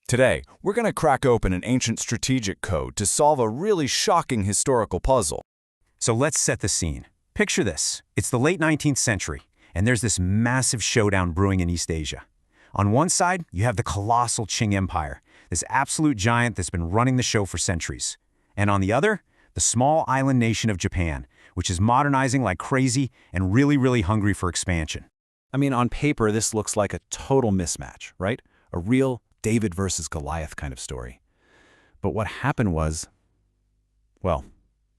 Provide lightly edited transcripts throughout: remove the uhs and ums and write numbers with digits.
Today, we're going to crack open an ancient strategic code to solve a really shocking historical puzzle. So let's set the scene. Picture this. It's the late 19th century, and there's this massive showdown brewing in East Asia. On one side, you have the colossal Qing Empire, this absolute giant that's been running the show for centuries. And on the other, the small island nation of Japan, which is modernizing like crazy and really hungry for expansion. I mean, on paper, this looks like a total mismatch, right? A real David versus Goliath kind of story. But what happened was, well,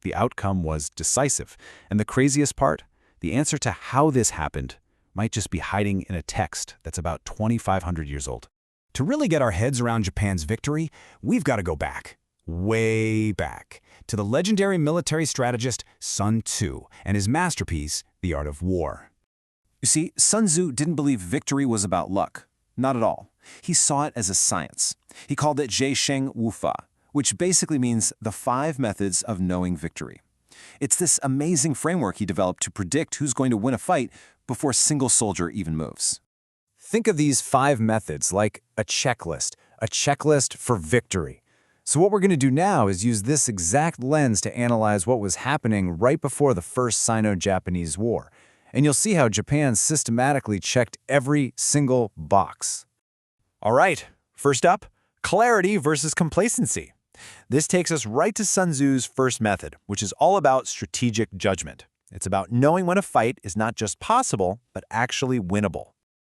the outcome was decisive. And the craziest part, the answer to how this happened might just be hiding in a text that's about 2,500 years old. To really get our heads around Japan's victory, we've got to go back, way back, to the legendary military strategist Sun Tzu and his masterpiece, The Art of War. You see, Sun Tzu didn't believe victory was about luck. Not at all. He saw it as a science. He called it Jie Sheng Wu Fa, which basically means the 5 methods of knowing victory. It's this amazing framework he developed to predict who's going to win a fight before a single soldier even moves. Think of these 5 methods like a checklist for victory. So what we're going to do now is use this exact lens to analyze what was happening right before the First Sino-Japanese War. And you'll see how Japan systematically checked every single box. All right, first up, clarity versus complacency. This takes us right to Sun Tzu's first method, which is all about strategic judgment. It's about knowing when a fight is not just possible, but actually winnable.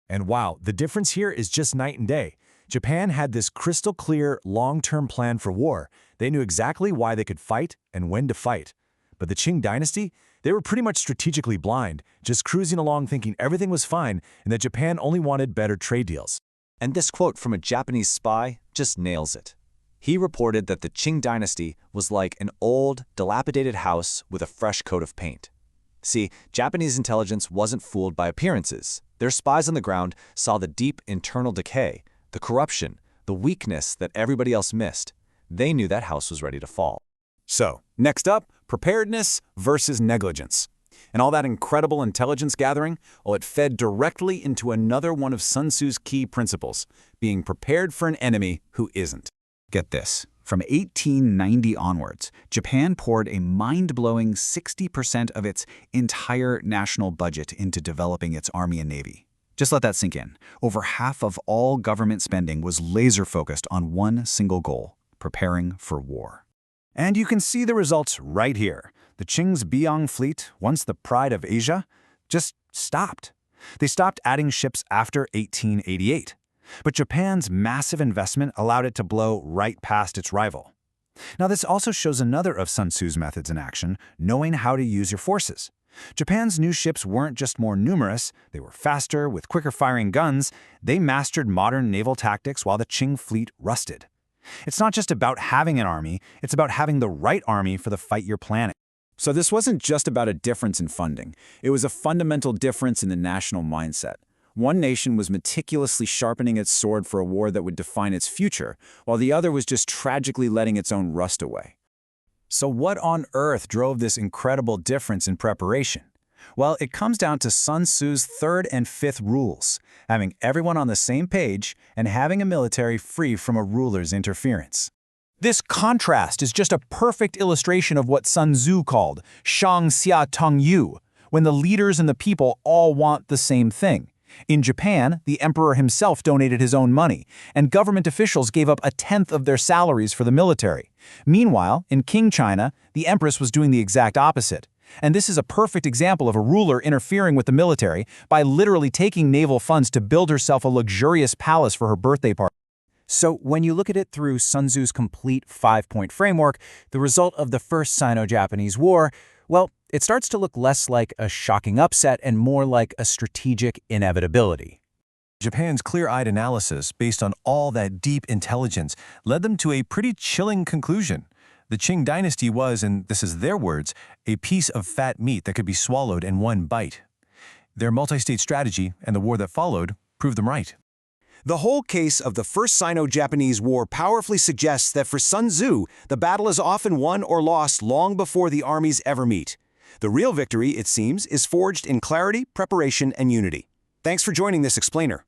And wow, the difference here is just night and day. Japan had this crystal clear, long-term plan for war. They knew exactly why they could fight and when to fight. But the Qing dynasty, they were pretty much strategically blind, just cruising along thinking everything was fine and that Japan only wanted better trade deals. And this quote from a Japanese spy just nails it. He reported that the Qing dynasty was like an old, dilapidated house with a fresh coat of paint. See, Japanese intelligence wasn't fooled by appearances. Their spies on the ground saw the deep internal decay, the corruption, the weakness that everybody else missed. They knew that house was ready to fall. So, next up, preparedness versus negligence. And all that incredible intelligence gathering, well, it fed directly into another one of Sun Tzu's key principles, being prepared for an enemy who isn't. Get this. From 1890 onwards, Japan poured a mind-blowing 60% of its entire national budget into developing its army and navy. Just let that sink in. Over half of all government spending was laser-focused on one single goal: preparing for war. And you can see the results right here. The Qing's Biang fleet, once the pride of Asia, just stopped. They stopped adding ships after 1888. But Japan's massive investment allowed it to blow right past its rival. Now, this also shows another of Sun Tzu's methods in action, knowing how to use your forces. Japan's new ships weren't just more numerous, they were faster, with quicker-firing guns. They mastered modern naval tactics while the Qing fleet rusted. It's not just about having an army, it's about having the right army for the fight you're planning. So this wasn't just about a difference in funding. It was a fundamental difference in the national mindset. One nation was meticulously sharpening its sword for a war that would define its future, while the other was just tragically letting its own rust away. So what on earth drove this incredible difference in preparation? Well, it comes down to Sun Tzu's 3rd and 5th rules, having everyone on the same page and having a military free from a ruler's interference. This contrast is just a perfect illustration of what Sun Tzu called Shang Xia Tong Yu, when the leaders and the people all want the same thing. In Japan, the emperor himself donated his own money, and government officials gave up 1/10 of their salaries for the military. Meanwhile, in Qing China, the empress was doing the exact opposite. And this is a perfect example of a ruler interfering with the military by literally taking naval funds to build herself a luxurious palace for her birthday party. So when you look at it through Sun Tzu's complete 5-point framework, the result of the First Sino-Japanese War, well, it starts to look less like a shocking upset and more like a strategic inevitability. Japan's clear-eyed analysis, based on all that deep intelligence, led them to a pretty chilling conclusion. The Qing dynasty was, and this is their words, a piece of fat meat that could be swallowed in one bite. Their multi-state strategy and the war that followed proved them right. The whole case of the First Sino-Japanese War powerfully suggests that for Sun Tzu, the battle is often won or lost long before the armies ever meet. The real victory, it seems, is forged in clarity, preparation, and unity. Thanks for joining this explainer.